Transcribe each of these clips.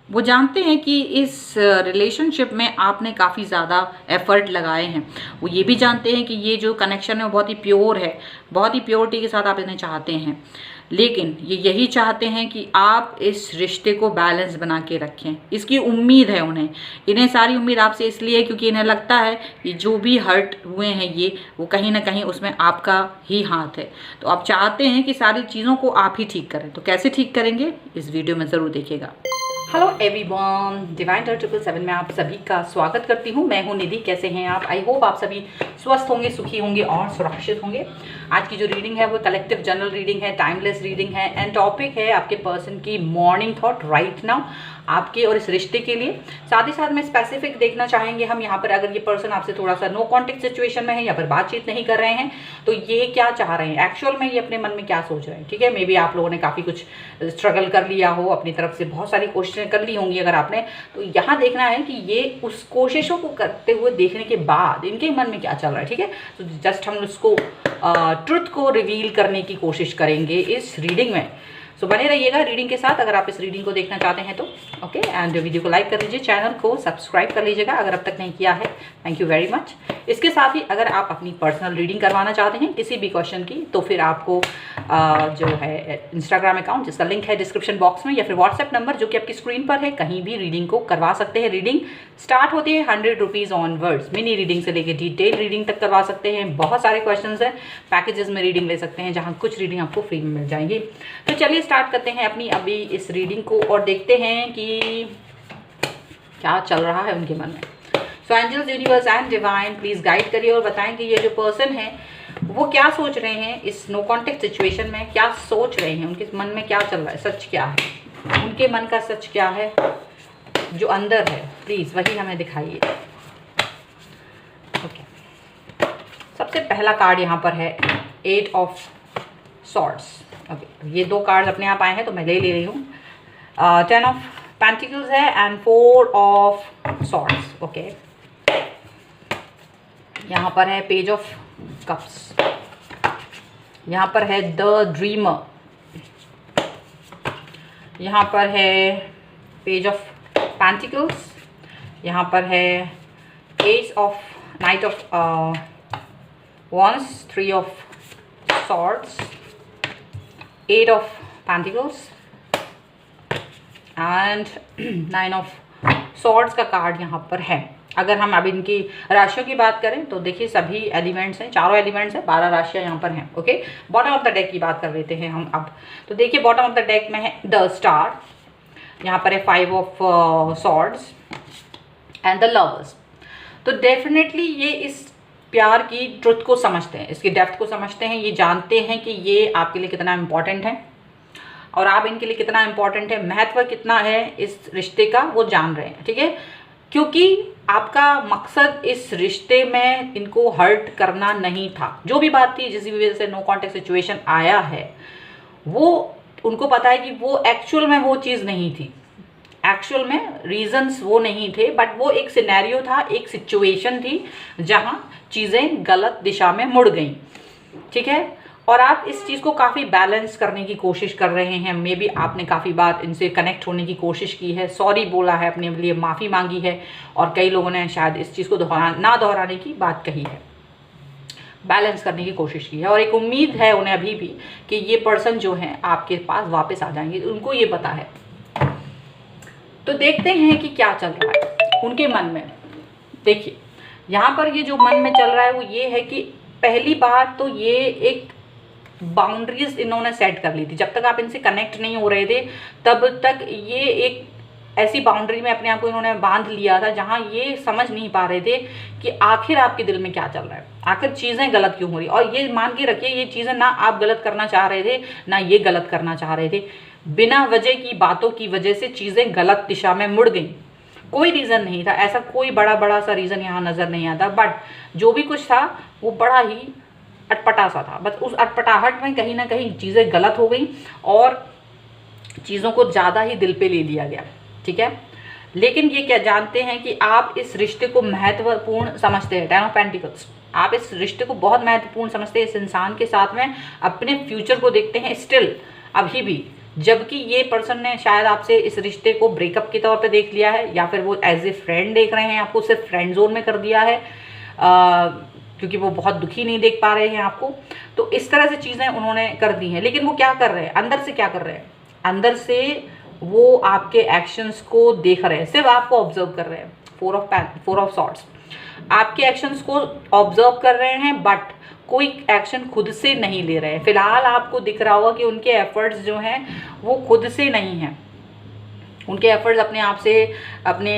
वो जानते हैं कि इस रिलेशनशिप में आपने काफ़ी ज़्यादा एफर्ट लगाए हैं। वो ये भी जानते हैं कि ये जो कनेक्शन है वो बहुत ही प्योर है, बहुत ही प्योरिटी के साथ आप इन्हें चाहते हैं। लेकिन ये यही चाहते हैं कि आप इस रिश्ते को बैलेंस बना के रखें। इसकी उम्मीद है उन्हें। इन्हें सारी उम्मीद आपसे इसलिए है क्योंकि इन्हें लगता है कि जो भी हर्ट हुए हैं ये, वो कहीं ना कहीं उसमें आपका ही हाथ है। तो आप चाहते हैं कि सारी चीज़ों को आप ही ठीक करें। तो कैसे ठीक करेंगे, इस वीडियो में ज़रूर देखिएगा। हेलो एवरीवन, डिवाइन 777 में आप सभी का स्वागत करती हूँ। मैं हूँ निधि। कैसे हैं आप? आई होप आप सभी स्वस्थ होंगे, सुखी होंगे और सुरक्षित होंगे। आज की जो रीडिंग है वो कलेक्टिव जनरल रीडिंग है, टाइमलेस रीडिंग है एंड टॉपिक है आपके पर्सन की मॉर्निंग थॉट राइट नाउ, आपके और इस रिश्ते के लिए। साथ ही साथ में स्पेसिफिक देखना चाहेंगे हम यहाँ पर, अगर ये पर्सन आपसे थोड़ा सा नो कॉन्टेक्ट सिचुएशन में है या फिर बातचीत नहीं कर रहे हैं तो ये क्या चाह रहे हैं, एक्चुअल में ये अपने मन में क्या सोच रहे हैं। ठीक है, मे बी आप लोगों ने काफ़ी कुछ स्ट्रगल कर लिया हो, अपनी तरफ से बहुत सारी कोशिशें कर ली होंगी अगर आपने, तो यहाँ देखना है कि ये उस कोशिशों को करते हुए देखने के बाद इनके मन में क्या चल रहा है। ठीक है, तो जस्ट हम उसको ट्रुथ को रिवील करने की कोशिश करेंगे इस रीडिंग में। सो बने रहिएगा रीडिंग के साथ अगर आप इस रीडिंग को देखना चाहते हैं तो। ओके, एंड वीडियो को लाइक कर लीजिए, चैनल को सब्सक्राइब कर लीजिएगा अगर अब तक नहीं किया है। Thank you very much. इसके साथ ही अगर आप अपनी पर्सनल रीडिंग करवाना चाहते हैं किसी भी क्वेश्चन की, तो फिर आपको जो है इंस्टाग्राम अकाउंट जिसका लिंक है डिस्क्रिप्शन बॉक्स में, या फिर व्हाट्सएप नंबर जो कि आपकी स्क्रीन पर है, कहीं भी रीडिंग को करवा सकते हैं। रीडिंग स्टार्ट होती है 100 रुपीज़ ऑनवर्ड्स। मिनी रीडिंग से लेकर डिटेल रीडिंग तक करवा सकते हैं। बहुत सारे क्वेश्चन हैं, पैकेजेस में रीडिंग ले सकते हैं जहाँ कुछ रीडिंग आपको फ्री में मिल जाएंगी। तो चलिए स्टार्ट करते हैं अपनी अभी इस रीडिंग को और देखते हैं कि क्या चल रहा है उनके मन में। So angels, universe and divine please guide करिए और बताएं कि ये जो पर्सन है वो क्या सोच रहे हैं इस नो कॉन्टेक्ट सिचुएशन में, क्या सोच रहे हैं, उनके मन में क्या चल रहा है, सच क्या है, उनके मन का सच क्या है जो अंदर है, प्लीज वही हमें दिखाइए। ओके, सबसे पहला कार्ड यहाँ पर है 8 ऑफ सॉर्ड्स। ओके, ये दो कार्ड अपने आप आए हैं तो मैं ले रही हूँ। 10 ऑफ पेंटिकल्स है एंड 4 ऑफ सॉर्ड्स। ओके, यहाँ पर है पेज ऑफ कप्स, यहाँ पर है द ड्रीमर, यहाँ पर है पेज ऑफ पेंटिकल्स, यहाँ पर है ace of knight of wands, 3 of swords, 8 of pentacles and 9 of swords का कार्ड यहाँ पर है। अगर हम अब इनकी राशियों की बात करें तो देखिए सभी एलिमेंट्स हैं, चारों एलिमेंट्स हैं, 12 राशियाँ यहाँ पर हैं। Okay, bottom of the deck की बात कर लेते हैं हम अब। तो देखिए बॉटम ऑफ द डेक में है द स्टार, यहाँ पर है 5 of swords and the lovers. तो डेफिनेटली ये इस प्यार की ट्रुथ को समझते हैं, इसकी डेप्थ को समझते हैं। ये जानते हैं कि ये आपके लिए कितना इम्पोर्टेंट है और आप इनके लिए कितना इम्पोर्टेंट है, महत्व कितना है इस रिश्ते का, वो जान रहे हैं। ठीक है, क्योंकि आपका मकसद इस रिश्ते में इनको हर्ट करना नहीं था। जो भी बात थी, जिस भी वजह से नो कॉन्टेक्ट सिचुएशन आया है, वो उनको पता है कि वो एक्चुअल में वो चीज़ नहीं थी, एक्चुअल में रीजंस वो नहीं थे, बट वो एक सिनेरियो था, एक सिचुएशन थी जहाँ चीज़ें गलत दिशा में मुड़ गई। ठीक है, और आप इस चीज़ को काफ़ी बैलेंस करने की कोशिश कर रहे हैं। मे बी आपने काफ़ी बार इनसे कनेक्ट होने की कोशिश की है, सॉरी बोला है, अपने लिए माफ़ी मांगी है, और कई लोगों ने शायद इस चीज़ को ना दोहराने की बात कही है, बैलेंस करने की कोशिश की है। और एक उम्मीद है उन्हें अभी भी कि ये पर्सन जो है आपके पास वापस आ जाएंगे, उनको ये पता है। तो देखते हैं कि क्या चल रहा है उनके मन में। देखिए यहाँ पर ये जो मन में चल रहा है वो ये है कि पहली बार तो ये एक बाउंड्रीज इन्होंने सेट कर ली थी। जब तक आप इनसे कनेक्ट नहीं हो रहे थे तब तक ये एक ऐसी बाउंड्री में अपने आप को इन्होंने बांध लिया था जहाँ ये समझ नहीं पा रहे थे कि आखिर आपके दिल में क्या चल रहा है, आखिर चीज़ें गलत क्यों हो रही। और ये मान के रखिए, ये चीज़ें ना आप गलत करना चाह रहे थे ना ये गलत करना चाह रहे थे, बिना वजह की बातों की वजह से चीज़ें गलत दिशा में मुड़ गई। कोई रीज़न नहीं था, ऐसा कोई बड़ा सा रीज़न यहाँ नज़र नहीं आता, बट जो भी कुछ था वो बड़ा ही अटपटा सा था। बस उस अटपटाहट में कहीं ना कहीं चीज़ें गलत हो गई और चीज़ों को ज़्यादा ही दिल पे ले लिया गया। ठीक है, लेकिन ये क्या जानते हैं कि आप इस रिश्ते को महत्वपूर्ण समझते हैं। 10 ऑफ पेंटिकल्स, आप इस रिश्ते को बहुत महत्वपूर्ण समझते हैं, इस इंसान के साथ में अपने फ्यूचर को देखते हैं। स्टिल अभी भी जबकि ये पर्सन ने शायद आपसे इस रिश्ते को ब्रेकअप के तौर पे देख लिया है, या फिर वो एज ए फ्रेंड देख रहे हैं आपको, सिर्फ फ्रेंड जोन में कर दिया है, क्योंकि वो बहुत दुखी नहीं देख पा रहे हैं आपको। तो इस तरह से चीज़ें उन्होंने कर दी हैं। लेकिन वो क्या कर रहे हैं अंदर से, क्या कर रहे हैं अंदर से, वो आपके एक्शंस को देख रहे हैं, सिर्फ आपको ऑब्जर्व कर रहे हैं। फोर ऑफ सॉर्ड्स आपके एक्शंस को ऑब्जर्व कर रहे हैं, बट कोई एक्शन खुद से नहीं ले रहे हैं। फिलहाल आपको दिख रहा होगा कि उनके एफर्ट्स जो हैं वो खुद से नहीं हैं, उनके एफर्ट्स अपने आप से अपने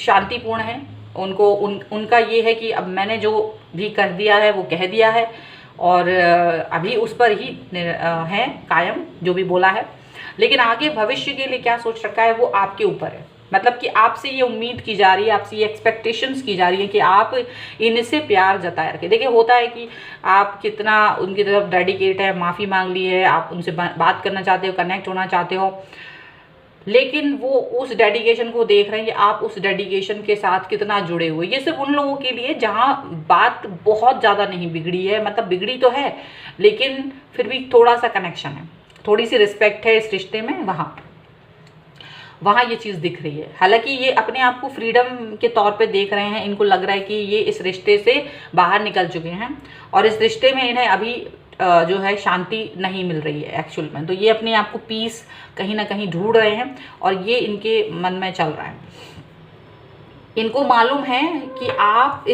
शांतिपूर्ण हैं। उनका ये है कि अब मैंने जो भी कर दिया है वो कह दिया है, और अभी उस पर ही है कायम जो भी बोला है। लेकिन आगे भविष्य के लिए क्या सोच रखा है वो आपके ऊपर है। मतलब कि आपसे ये उम्मीद की जा रही है, आपसे ये एक्सपेक्टेशंस की जा रही है कि आप इनसे प्यार जताए रखें। देखिए होता है कि आप कितना उनकी तरफ डेडिकेट है, माफ़ी मांग ली है, आप उनसे बात करना चाहते हो, कनेक्ट होना चाहते हो, लेकिन वो उस डेडिकेशन को देख रहे हैं कि आप उस डेडिकेशन के साथ कितना जुड़े हुए। ये सिर्फ उन लोगों के लिए जहाँ बात बहुत ज़्यादा नहीं बिगड़ी है, मतलब बिगड़ी तो है लेकिन फिर भी थोड़ा सा कनेक्शन है, थोड़ी सी रिस्पेक्ट है इस रिश्ते में, वहाँ ये चीज़ दिख रही है। हालांकि ये अपने आप को फ्रीडम के तौर पे देख रहे हैं, इनको लग रहा है कि ये इस रिश्ते से बाहर निकल चुके हैं और इस रिश्ते में इन्हें अभी जो है शांति नहीं मिल रही है एक्चुअल में। तो ये अपने आप को पीस कहीं ना कहीं ढूंढ रहे हैं और ये इनके मन में चल रहा है। इनको मालूम है कि आप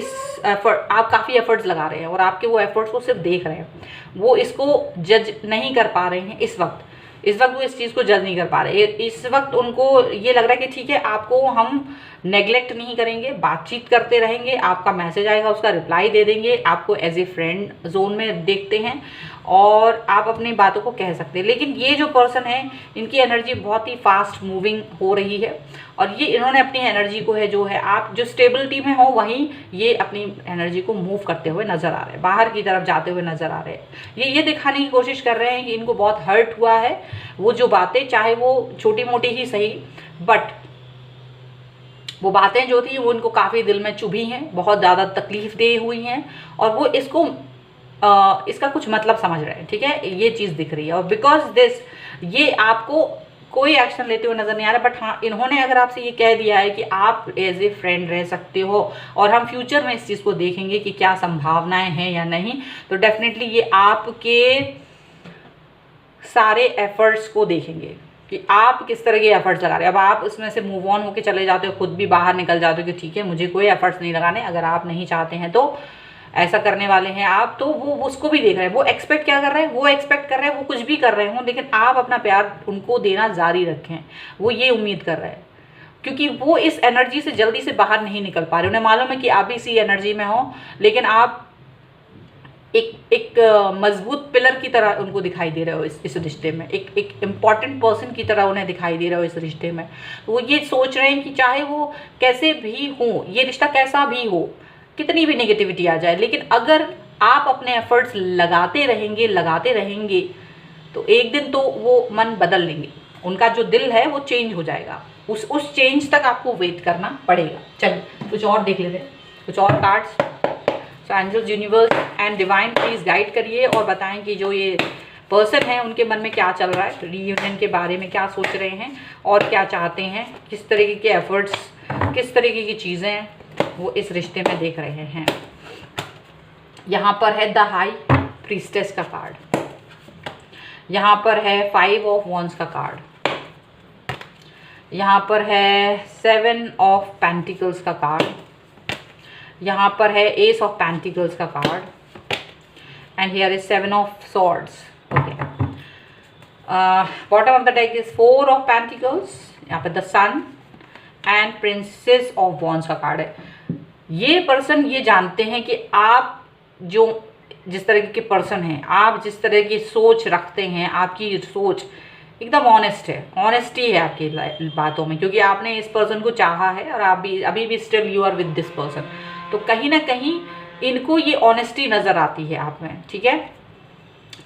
आप काफ़ी एफर्ट्स लगा रहे हैं और आपके वो एफर्ट्स को सिर्फ देख रहे हैं, वो इसको जज नहीं कर पा रहे हैं। इस वक्त वो इस चीज़ को जज नहीं कर पा रहे। इस वक्त उनको ये लग रहा है कि ठीक है, आपको हम नेग्लेक्ट नहीं करेंगे, बातचीत करते रहेंगे, आपका मैसेज आएगा उसका रिप्लाई दे देंगे, आपको एज ए फ्रेंड जोन में देखते हैं और आप अपनी बातों को कह सकते हैं। लेकिन ये जो पर्सन है इनकी एनर्जी बहुत ही फास्ट मूविंग हो रही है और ये इन्होंने अपनी एनर्जी को है जो है, आप जो स्टेबिलिटी में हो वहीं ये अपनी एनर्जी को मूव करते हुए नज़र आ रहे हैं, बाहर की तरफ जाते हुए नज़र आ रहे हैं। ये दिखाने की कोशिश कर रहे हैं कि इनको बहुत हर्ट हुआ है। वो जो बातें चाहे वो छोटी मोटी ही सही, बट वो बातें जो थी वो इनको काफ़ी दिल में चुभी हैं, बहुत ज़्यादा तकलीफ दे हुई हैं और वो इसका कुछ मतलब समझ रहे हैं। ठीक है, ये चीज़ दिख रही है और बिकॉज दिस ये आपको कोई एक्शन लेते हुए नज़र नहीं आ रहा। बट हाँ, इन्होंने अगर आपसे ये कह दिया है कि आप एज ए फ्रेंड रह सकते हो और हम फ्यूचर में इस चीज़ को देखेंगे कि क्या संभावनाएं हैं या नहीं, तो डेफिनेटली ये आपके सारे एफर्ट्स को देखेंगे कि आप किस तरह के एफर्ट्स लगा रहे हैं। अब आप इसमें से मूव ऑन होकर चले जाते हो, खुद भी बाहर निकल जाते हो कि ठीक है मुझे कोई एफर्ट्स नहीं लगाने, अगर आप नहीं चाहते हैं तो ऐसा करने वाले हैं आप, तो वो उसको भी देख रहे हैं। वो एक्सपेक्ट क्या कर रहे हैं, वो एक्सपेक्ट कर रहे हैं वो कुछ भी कर रहे हों लेकिन आप अपना प्यार उनको देना जारी रखें, वो ये उम्मीद कर रहे हैं क्योंकि वो इस एनर्जी से जल्दी से बाहर नहीं निकल पा रहे। उन्हें मालूम है कि आप इसी एनर्जी में हो, लेकिन आप एक मजबूत पिलर की तरह उनको दिखाई दे रहे हो इस रिश्ते में, एक इम्पॉर्टेंट पर्सन की तरह उन्हें दिखाई दे रहे हो इस रिश्ते में। वो ये सोच रहे हैं कि चाहे वो कैसे भी हो, ये रिश्ता कैसा भी हो, कितनी भी नेगेटिविटी आ जाए, लेकिन अगर आप अपने एफर्ट्स लगाते रहेंगे तो एक दिन तो वो मन बदल लेंगे, उनका जो दिल है वो चेंज हो जाएगा। उस चेंज तक आपको वेट करना पड़ेगा। चलिए कुछ और देख लेते हैं, कुछ और cards. So angels, universe and divine please guide करिए और बताएं कि जो ये पर्सन है उनके मन में क्या चल रहा है, रीयूनियन के बारे में क्या सोच रहे हैं और क्या चाहते हैं, किस तरीके के एफर्ट्स, किस तरीके की चीज़ें वो इस रिश्ते में देख रहे हैं। यहाँ पर है द हाई प्रीस्टेस का कार्ड, यहाँ पर है 5 ऑफ वॉन्ड्स का कार्ड, यहाँ पर है 7 ऑफ पेंटिकल्स का कार्ड, यहाँ पर है एस ऑफ पेंटिकल्स का card and here is 7 of swords. Okay, bottom of the deck is 4 of pentacles, यहाँ पर the sun and princess of wands का कार्ड है। ये पर्सन ये जानते हैं कि आप जिस तरह के पर्सन हैं, आप जिस तरह की सोच रखते हैं, आपकी सोच एकदम ऑनेस्ट है, ऑनेस्टी है आपकी बातों में, क्योंकि आपने इस पर्सन को चाहा है और आप भी अभी भी still you are with this person. तो कहीं ना कहीं इनको ये ऑनेस्टी नज़र आती है आप में। ठीक है,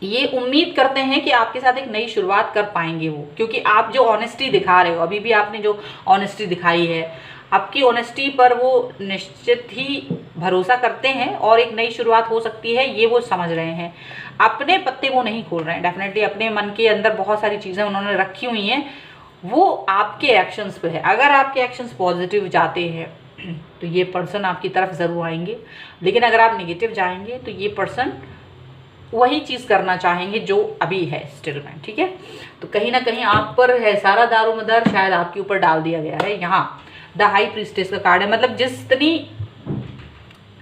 ये उम्मीद करते हैं कि आपके साथ एक नई शुरुआत कर पाएंगे वो, क्योंकि आप जो ऑनेस्टी दिखा रहे हो, अभी भी आपने जो ऑनेस्टी दिखाई है, आपकी ऑनेस्टी पर वो निश्चित ही भरोसा करते हैं और एक नई शुरुआत हो सकती है, ये वो समझ रहे हैं। अपने पत्ते वो नहीं खोल रहे हैं, डेफिनेटली अपने मन के अंदर बहुत सारी चीज़ें उन्होंने रखी हुई हैं, वो आपके एक्शंस पे है। अगर आपके एक्शंस पॉजिटिव जाते हैं तो ये पर्सन आपकी तरफ ज़रूर आएंगे, लेकिन अगर आप नेगेटिव जाएंगे तो ये पर्सन वही चीज़ करना चाहेंगे जो अभी है स्टिल में, ठीक है। तो कहीं ना कहीं आप पर है सारा दारोमदार शायद आपके ऊपर डाल दिया गया है। यहाँ द हाई प्रीस्टेस का कार्ड है, मतलब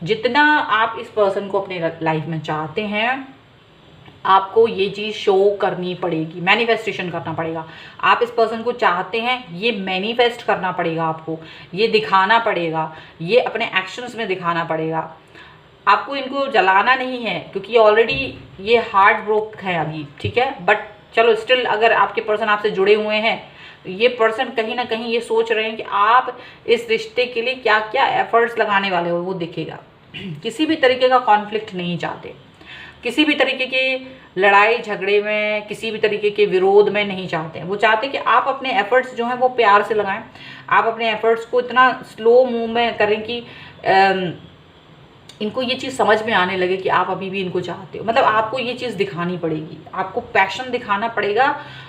जितना आप इस पर्सन को अपने लाइफ में चाहते हैं, आपको ये चीज़ शो करनी पड़ेगी, मैनिफेस्टेशन करना पड़ेगा। आप इस पर्सन को चाहते हैं, ये मैनिफेस्ट करना पड़ेगा आपको, ये दिखाना पड़ेगा, ये अपने एक्शंस में दिखाना पड़ेगा। आपको इनको जलाना नहीं है क्योंकि ऑलरेडी ये हार्ट ब्रोक है अभी, ठीक है। बट चलो स्टिल अगर आपके पर्सन आपसे जुड़े हुए हैं तो ये पर्सन कहीं ना कहीं ये सोच रहे हैं कि आप इस रिश्ते के लिए क्या क्या एफर्ट्स लगाने वाले हो, वो दिखेगा। किसी भी तरीके का कॉन्फ्लिक्ट नहीं चाहते, किसी भी तरीके के लड़ाई झगड़े में, किसी भी तरीके के विरोध में नहीं चाहते हैं। वो चाहते हैं कि आप अपने एफर्ट्स जो हैं वो प्यार से लगाएं, आप अपने एफर्ट्स को इतना स्लो मूव में करें कि इनको ये चीज़ समझ में आने लगे कि आप अभी भी इनको चाहते हो। मतलब आपको ये चीज़ दिखानी पड़ेगी, आपको पैशन दिखाना पड़ेगा,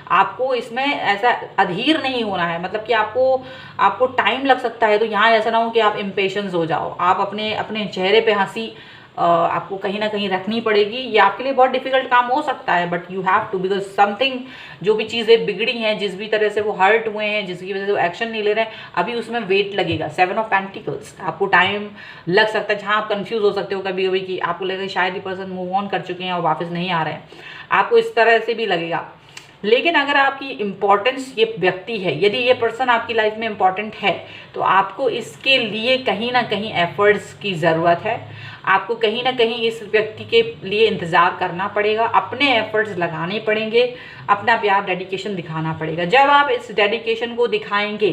आपको इसमें ऐसा अधीर नहीं होना है। मतलब कि आपको टाइम लग सकता है, तो यहाँ ऐसा ना हो कि आप इम्पेशंस हो जाओ। आप अपने चेहरे पे हंसी आपको कहीं ना कहीं रखनी पड़ेगी। ये आपके लिए बहुत डिफिकल्ट काम हो सकता है, but you have to, because something, जो भी चीज़ें बिगड़ी हैं, जिस भी तरह से वो हर्ट हुए हैं, जिसकी वजह से वो एक्शन नहीं ले रहे हैं, अभी उसमें वेट लगेगा। 7 ऑफ पेंटिकल्स, आपको टाइम लग सकता है, जहाँ आप कंफ्यूज हो सकते हो कभी कभी कि आपको लगेगा शायद ये पर्सन मूव ऑन कर चुके हैं और वापस नहीं आ रहे हैं, आपको इस तरह से भी लगेगा। लेकिन अगर आपकी इम्पॉर्टेंस ये व्यक्ति है, यदि ये पर्सन आपकी लाइफ में इम्पॉर्टेंट है, तो आपको इसके लिए कहीं ना कहीं एफर्ट्स की ज़रूरत है। आपको कहीं ना कहीं इस व्यक्ति के लिए इंतज़ार करना पड़ेगा, अपने एफर्ट्स लगाने पड़ेंगे, अपना प्यार, डेडिकेशन दिखाना पड़ेगा। जब आप इस डेडिकेशन को दिखाएंगे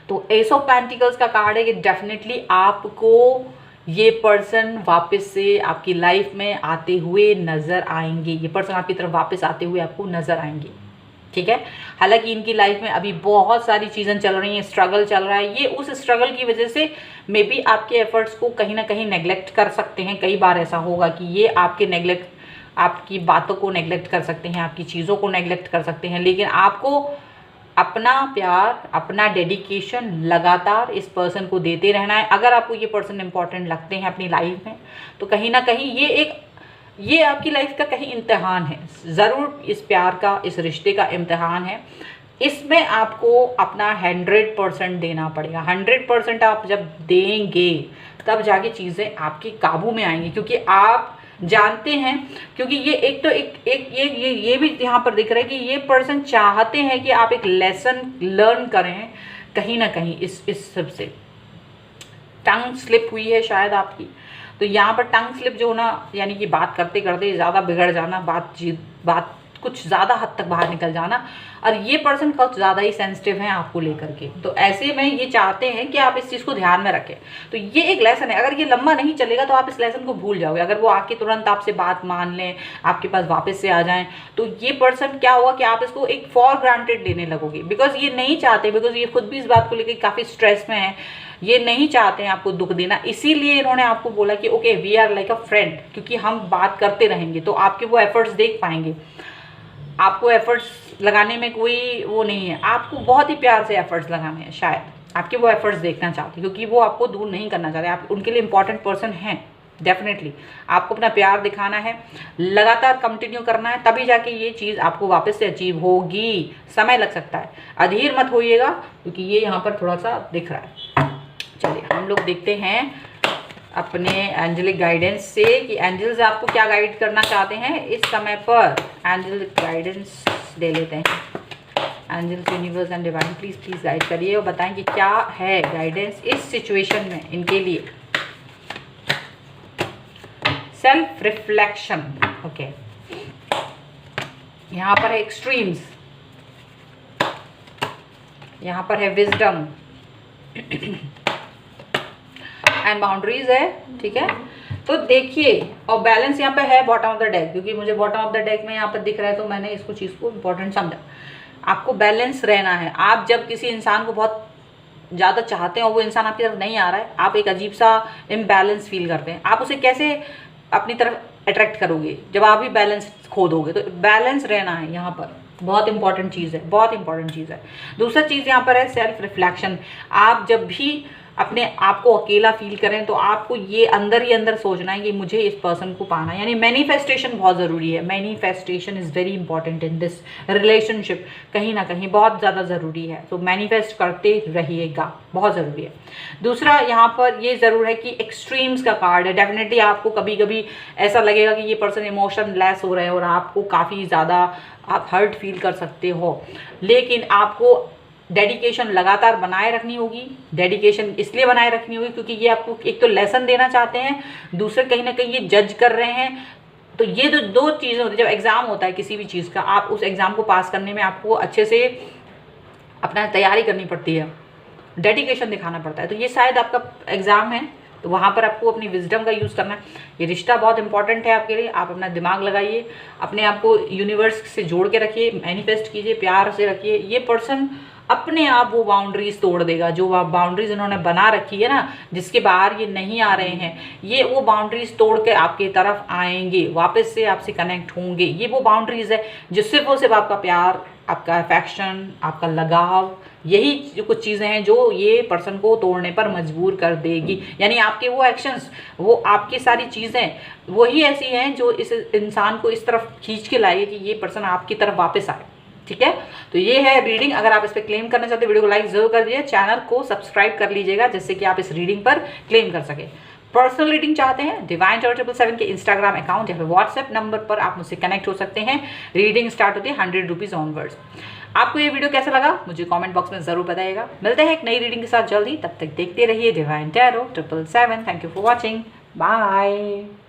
तो एस ऑफ पेंटिकल्स का कार्ड है कि डेफिनेटली आपको ये पर्सन वापस से आपकी लाइफ में आते हुए नज़र आएंगे। ये पर्सन आपकी तरफ वापस आते हुए आपको नज़र आएंगे, ठीक है। हालांकि इनकी लाइफ में अभी बहुत सारी चीज़ें चल रही हैं, स्ट्रगल चल रहा है। ये उस स्ट्रगल की वजह से मे बी आपके एफर्ट्स को कहीं ना कहीं नेग्लेक्ट कर सकते हैं। कई बार ऐसा होगा कि ये आपकी बातों को नेग्लेक्ट कर सकते हैं, आपकी चीज़ों को नेग्लेक्ट कर सकते हैं। लेकिन आपको अपना प्यार, अपना डेडिकेशन लगातार इस पर्सन को देते रहना है। अगर आपको ये पर्सन इंपॉर्टेंट लगते हैं अपनी लाइफ में, तो कहीं ना कहीं ये आपकी लाइफ का कहीं इम्तिहान है, ज़रूर इस प्यार का, इस रिश्ते का इम्तिहान है। इसमें आपको अपना 100% देना पड़ेगा। 100% आप जब देंगे तब जाके चीज़ें आपके काबू में आएंगी, क्योंकि आप जानते हैं, क्योंकि ये ये भी यहाँ पर दिख रहा है कि ये पर्सन चाहते हैं कि आप एक लेसन लर्न करें कहीं ना कहीं। इस सब से टंग स्लिप हुई है शायद आपकी, तो यहाँ पर टंग स्लिप जो होना यानी कि बात करते करते ज़्यादा बिगड़ जाना, बात कुछ ज़्यादा हद तक बाहर निकल जाना, और ये पर्सन कुछ ज़्यादा ही सेंसिटिव हैं आपको लेकर के। तो ऐसे में ये चाहते हैं कि आप इस चीज़ को ध्यान में रखें। तो ये एक लेसन है, अगर ये लंबा नहीं चलेगा तो आप इस लेसन को भूल जाओगे। अगर वो आके तुरंत आपसे बात मान लें, आपके पास वापस से आ जाएं, तो ये पर्सन क्या होगा कि आप इसको एक फॉर ग्रांटेड लेने लगोगे। बिकॉज ये नहीं चाहते, बिकॉज ये खुद भी इस बात को लेकर काफ़ी स्ट्रेस में है, ये नहीं चाहते हैं आपको दुख देना। इसीलिए इन्होंने आपको बोला कि okay we are like a friend, क्योंकि हम बात करते रहेंगे तो आपके वो एफर्ट्स देख पाएंगे। आपको एफर्ट्स लगाने में कोई वो नहीं है, आपको बहुत ही प्यार से एफर्ट्स लगाने हैं। शायद आपके वो एफर्ट्स देखना चाहते हैं, क्योंकि वो आपको दूर नहीं करना चाहते, आप उनके लिए इंपॉर्टेंट पर्सन हैं। डेफिनेटली आपको अपना प्यार दिखाना है, लगातार कंटिन्यू करना है, तभी जाके ये चीज़ आपको वापस से अचीव होगी। समय लग सकता है, अधीर मत होइएगा, क्योंकि ये यहाँ पर थोड़ा सा दिख रहा है। चलिए हम लोग देखते हैं अपने एंजलिक गाइडेंस से कि एंजल्स आपको क्या गाइड करना चाहते हैं इस समय पर। एंजलिक गाइडेंस ले लेते हैं। Angels, universe and divine please guide करिए और बताएं कि क्या है गाइडेंस इस सिचुएशन में इनके लिए। सेल्फ रिफ्लेक्शन, ओके, यहाँ पर है एक्सट्रीम्स, यहाँ पर है विजडम एंड बाउंड्रीज है, ठीक है। तो देखिए, और बैलेंस यहाँ पे है बॉटम ऑफ द डेक, क्योंकि मुझे बॉटम ऑफ द डेक में यहाँ पर दिख रहा है तो मैंने इसको चीज़ को इम्पोर्टेंट समझा। आपको बैलेंस रहना है। आप जब किसी इंसान को बहुत ज़्यादा चाहते हैं और वो इंसान आपकी तरफ नहीं आ रहा है, आप एक अजीब सा इम्बैलेंस फील करते हैं। आप उसे कैसे अपनी तरफ अट्रैक्ट करोगे, जब आप भी बैलेंस खो दोगे। तो बैलेंस रहना है यहाँ पर, बहुत इंपॉर्टेंट चीज़ है, बहुत इंपॉर्टेंट चीज़ है। दूसरा चीज़ यहाँ पर है सेल्फ रिफ्लेक्शन। आप जब भी अपने आप को अकेला फील करें तो आपको ये अंदर ही अंदर सोचना है कि मुझे इस पर्सन को पाना है, यानी मैनिफेस्टेशन बहुत ज़रूरी है। Manifestation is very important in this relationship, कहीं ना कहीं बहुत ज़्यादा ज़रूरी है। तो मैनिफेस्ट करते रहिएगा, बहुत ज़रूरी है। दूसरा यहाँ पर ये ज़रूर है कि एक्सट्रीम्स का कार्ड है। डेफिनेटली आपको कभी कभी ऐसा लगेगा कि ये पर्सन इमोशन लेस हो रहे हैं और आपको काफ़ी ज़्यादा आप हर्ट फील कर सकते हो, लेकिन आपको डेडिकेशन लगातार बनाए रखनी होगी। डेडिकेशन इसलिए बनाए रखनी होगी क्योंकि ये आपको एक तो लेसन देना चाहते हैं, दूसरे कहीं ना कहीं ये जज कर रहे हैं। तो ये जो दो चीज़ें होती है, जब एग्ज़ाम होता है किसी भी चीज़ का, आप उस एग्ज़ाम को पास करने में आपको अच्छे से अपना तैयारी करनी पड़ती है, डेडिकेशन दिखाना पड़ता है। तो ये शायद आपका एग्ज़ाम है, तो वहाँ पर आपको अपनी विजडम का यूज़ करना है। ये रिश्ता बहुत इंपॉर्टेंट है आपके लिए, आप अपना दिमाग लगाइए, अपने आप को यूनिवर्स से जोड़ के रखिए, मैनिफेस्ट कीजिए, प्यार से रखिए। ये पर्सन अपने आप वो बाउंड्रीज तोड़ देगा, जो बाउंड्रीज इन्होंने बना रखी है ना, जिसके बाहर ये नहीं आ रहे हैं, ये वो बाउंड्रीज तोड़ के आपके तरफ आएंगे, वापस से आपसे कनेक्ट होंगे। ये वो बाउंड्रीज है जो सिर्फ और सिर्फ आपका प्यार, आपका अफेक्शन, आपका लगाव, यही जो कुछ चीज़ें हैं जो ये पर्सन को तोड़ने पर मजबूर कर देगी। यानी आपके वो एक्शंस, वो आपकी सारी चीज़ें वही ऐसी हैं जो इस इंसान को इस तरफ खींच के लाएगी कि ये पर्सन आपकी तरफ वापस आए। ठीक है, तो ये है रीडिंग। अगर आप इस पर क्लेम करना चाहते हैं, वीडियो को लाइक जरूर कर दीजिए, चैनल को सब्सक्राइब कर लीजिएगा, जिससे कि आप इस रीडिंग पर क्लेम कर सके। पर्सनल रीडिंग चाहते हैं, डिवाइन टैरो 777 के इंस्टाग्राम अकाउंट या फिर व्हाट्सएप नंबर पर आप मुझसे कनेक्ट हो सकते हैं। रीडिंग स्टार्ट होती है 100 रुपीज़ ऑनवर्ड्स। आपको ये वीडियो कैसा लगा मुझे कमेंट बॉक्स में जरूर बताइएगा। मिलते हैं एक नई रीडिंग के साथ जल्दी, तब तक देखते रहिए divine tarot 777। Thank you for watching, bye.